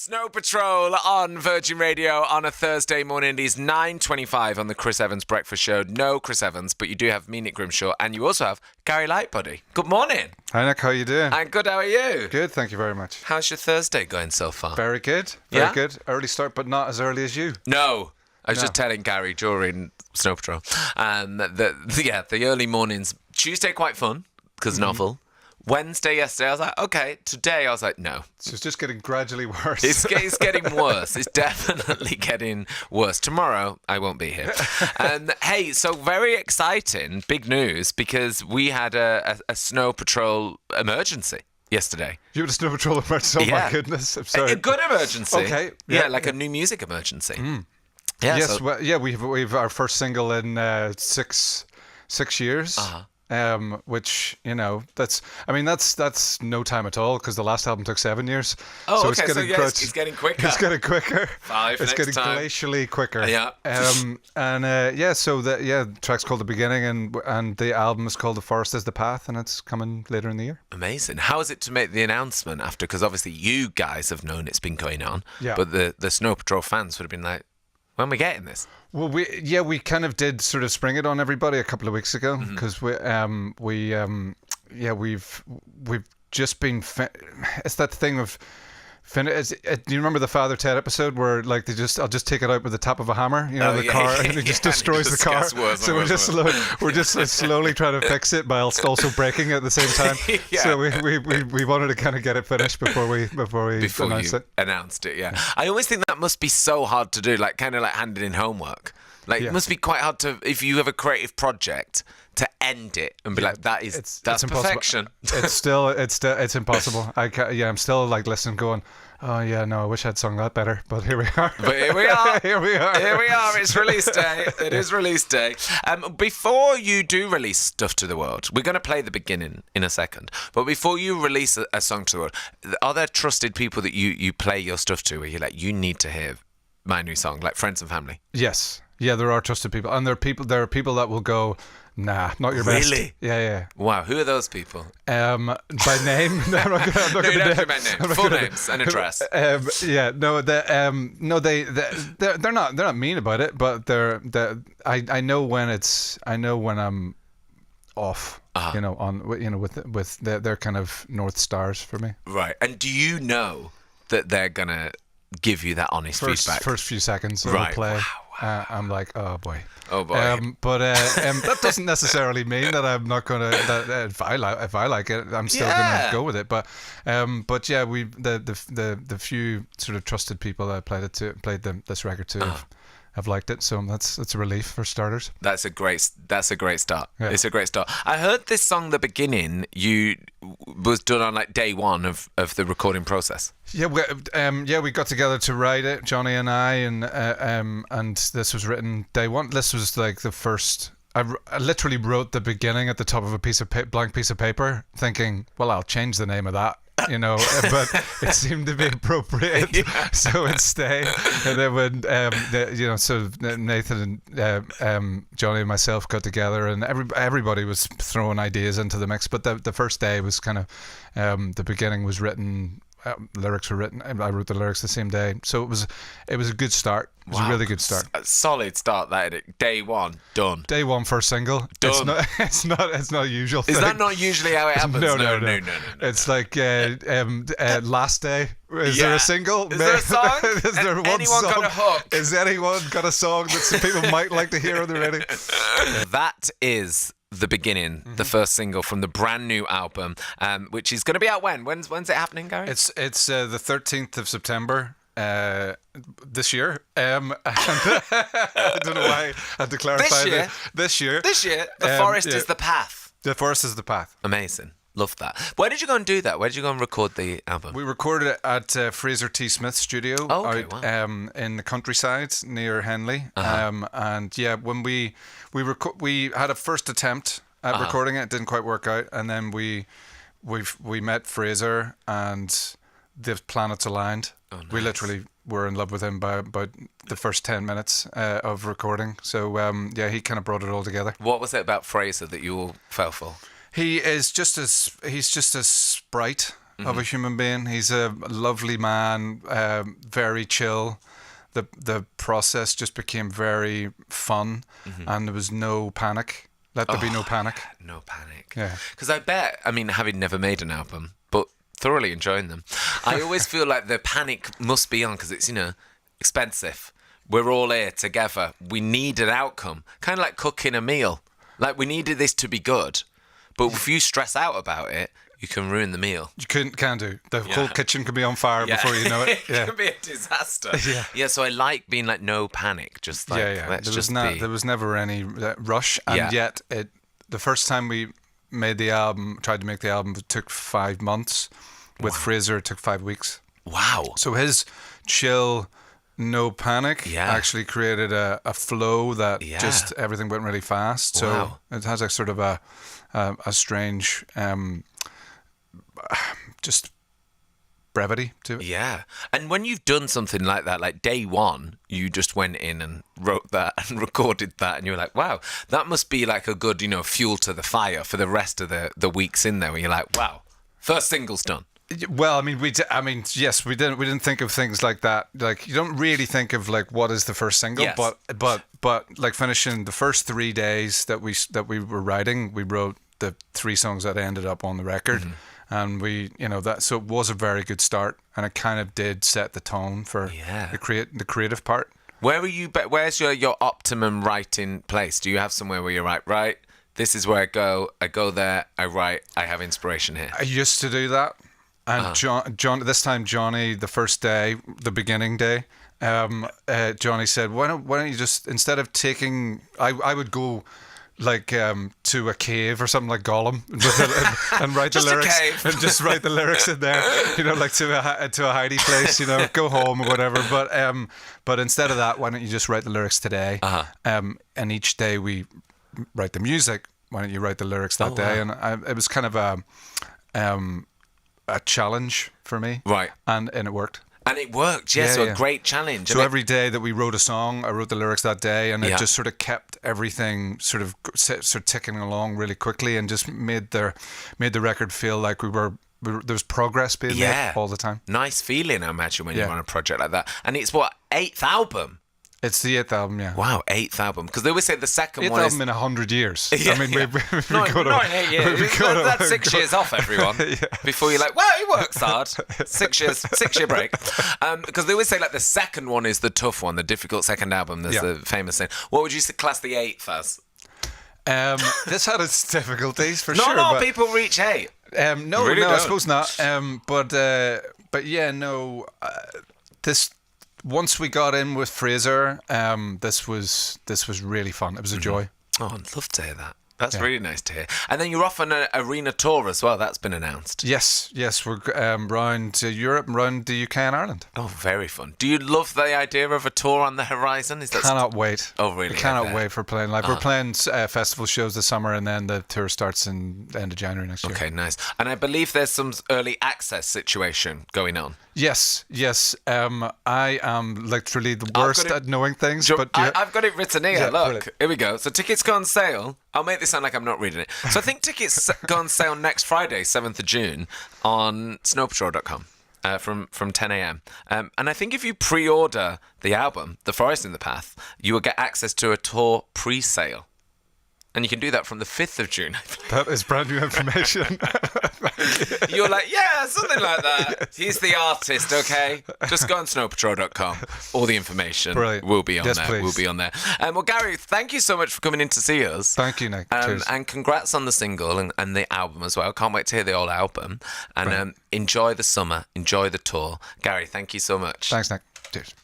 Snow Patrol on Virgin Radio on a Thursday morning. It is 9:25 on the Chris Evans Breakfast Show. No Chris Evans, but you do have me, Nick Grimshaw, and you also have Gary Lightbody. Good morning. Hi, Nick. How you doing? I'm good. How are you? Good, thank you very much. How's your Thursday going so far? Very good. Very good. Early start, but not as early as you. No. I was just telling Gary during Snow Patrol, the early mornings. Tuesday quite fun because novel. Wednesday yesterday, I was like, okay. Today, I was like, no. So it's just getting gradually worse. It's getting worse. It's definitely getting worse. Tomorrow, I won't be here. Hey, so very exciting, big news, because we had a Snow Patrol emergency yesterday. You had a Snow Patrol emergency? Oh, my goodness. I'm sorry. A good emergency. Okay. Yeah, like a new music emergency. Yeah, yes, we've our first single in 6 years. Which, you know, that's no time at all, because the last album took 7 years. Oh, so okay, it's getting quicker. It's getting quicker. It's getting time. glacially quicker. Yeah. So the track's called The Beginning, and the album is called The Forest is the Path, and it's coming later in the year. Amazing. How is it to make the announcement after? Because obviously you guys have known it's been going on, but the Snow Patrol fans would have been like, when are we getting this? Well, we kind of did sort of spring it on everybody a couple of weeks ago, because we've just been. It's that thing of. Do you remember the Father Ted episode where like I'll just take it out with the tap of a hammer, the car, and it just destroys the car. So we're just slowly trying to fix it, but also breaking it at the same time. So we wanted to kind of get it finished before we announced it. Announced it, yeah. I always think that must be so hard to do, like kind of like handing in homework. Like it must be quite hard to, if you have a creative project, to end it and be like, that's perfection. It's impossible. I'm still like listening, going, oh yeah, no, I wish I'd sung that better. But here we are. Here we are. It's release day. It is release day. Before you do release stuff to the world, we're going to play The Beginning in a second. But before you release a song to the world, are there trusted people that you play your stuff to, where you're like, you need to hear my new song, like friends and family? Yes. Yeah, there are trusted people, and there are people that will go, nah, not your best. Really? Yeah. Wow, who are those people? By name? No, I'm not going to name. Full names and address. They're not mean about it, but I know when I'm off. With their kind of North Stars for me. Right, and do you know that they're gonna give you that honest feedback? First few seconds of the play. Wow. I'm like, oh boy. But that doesn't necessarily mean that I'm not gonna. That if I like it, I'm still gonna go with it. But yeah, the few sort of trusted people that I played this record to have liked it. So that's a relief for starters. That's a great start. Yeah. It's a great start. I heard this song, The Beginning, was done on like day one of the recording process. Yeah, we got together to write it, Johnny and I, and this was written day one. This was like the first. I literally wrote The Beginning at the top of a blank piece of paper, thinking, well, I'll change the name of that. But it seemed to be appropriate, so it stayed. And then when so Nathan and Johnny and myself got together, and everybody was throwing ideas into the mix. But the first day was kind of The Beginning was written. Lyrics were written. I wrote the lyrics the same day, so it was a good start. It was a really good start. A solid start. That day one done. Day one first single. Done. It's not a usual thing. Is that not usually how it happens? No. It's like last day. Is there a single? Is there a song? Is there one anyone song? got a hook? Is anyone got a song that some people might like to hear on the radio? That is The Beginning, the first single from the brand new album, which is going to be out when? When's it happening, Gary? It's the 13th of September. This year. I don't know why I had to clarify This year. The Forest is the Path. The Forest is the Path. Amazing. Love that. Where did you go and do that? Where did you go and record the album? We recorded it at Fraser Smith's studio in the countryside near Henley. And yeah, when we had a first attempt at recording it didn't quite work out, and then we met Fraser and the planets aligned. Oh, nice. We literally were in love with him by about the first 10 minutes of recording. So he kind of brought it all together. What was it about Fraser that you all fell for? He's just a sprite of a human being. He's a lovely man, very chill. The process just became very fun, and there was no panic. Let there be no panic. No panic. Yeah. Because I bet, I mean, having never made an album, but thoroughly enjoying them, I always feel like the panic must be on because it's, expensive. We're all here together. We need an outcome. Kind of like cooking a meal. Like, we needed this to be good. But if you stress out about it, you can ruin the meal. You can do. The whole kitchen could be on fire before you know it. Yeah. It can be a disaster. Yeah. Yeah, so I like being like, no panic. Just like, let's just be. There was never any rush. And yet, the first time we made the album, tried to make the album, it took 5 months. With Fraser, it took 5 weeks. Wow. So his chill... No panic actually created a flow that just everything went really fast. So it has a sort of a strange just brevity to it. Yeah. And when you've done something like that, like day one, you just went in and wrote that and recorded that, and you were like, wow, that must be like a good, fuel to the fire for the rest of the weeks in there, where you're like, wow, first single's done. Well, I mean, yes, we didn't think of things like that. Like, you don't really think of like what is the first single, but like finishing the first 3 days that we were writing, we wrote the 3 songs that ended up on the record, and we, so it was a very good start, and it kind of did set the tone for the creative part. Where's your optimum writing place? Do you have somewhere where you're right? This is where I go there, I write, I have inspiration here. I used to do that. And John, this time Johnny, the first day, the beginning day, Johnny said, "Why don't you just, instead of taking, I would go like to a cave or something like Gollum and write the lyrics and just write the lyrics in there, like to a hidey place, go home or whatever. But instead of that, why don't you just write the lyrics today? And each day we write the music. Why don't you write the lyrics that day?" Wow. And it was kind of a challenge for me, right? And it worked. And it worked, a great challenge. So every day that we wrote a song, I wrote the lyrics that day, and it just sort of kept everything sort of ticking along really quickly, and just made the record feel like there was progress being made all the time. Nice feeling, I imagine, when you're on a project like that. And it's 8th album. It's the 8th album, yeah. Wow, 8th album. Because they always say the second 8th one album in 100 years. Yeah, I mean, we not in 8 years. That's 6 years off, everyone. Before you're like, well, he works hard. 6 year break. Because they always say like the second one is the tough one, the difficult second album. There's the famous thing. What would you class the 8th as? This had its difficulties for sure. Not a lot of people reach 8. No, really I suppose not. But yeah, no. This. Once we got in with Fraser, this was really fun. It was a joy. Oh, I'd love to hear that. That's really nice to hear. And then you're off on an arena tour as well. That's been announced. Yes. We're round Europe, round the UK and Ireland. Oh, very fun. Do you love the idea of a tour on the horizon? Cannot wait. Oh, really? I cannot wait for playing live. We're playing festival shows this summer, and then the tour starts in the end of January next year. Okay, nice. And I believe there's some early access situation going on. Yes. I am literally the worst at knowing things. But I've got it written here. Look, brilliant. Here we go. So tickets go on sale. I'll make this sound like I'm not reading it. So I think tickets go on sale next Friday, 7th of June, on snowpatrol.com. From 10 a.m. And I think if you pre-order the album, The Forest in the Path, you will get access to a tour pre-sale. And you can do that from the 5th of June. That is brand new information. You're like, yeah, something like that. He's the artist, okay? Just go on snowpatrol.com. All the information will be on there. Please. Will be on there. Well, Gary, thank you so much for coming in to see us. Thank you, Nick. Cheers. And congrats on the single and the album as well. Can't wait to hear the whole album. And enjoy the summer. Enjoy the tour. Gary, thank you so much. Thanks, Nick. Cheers.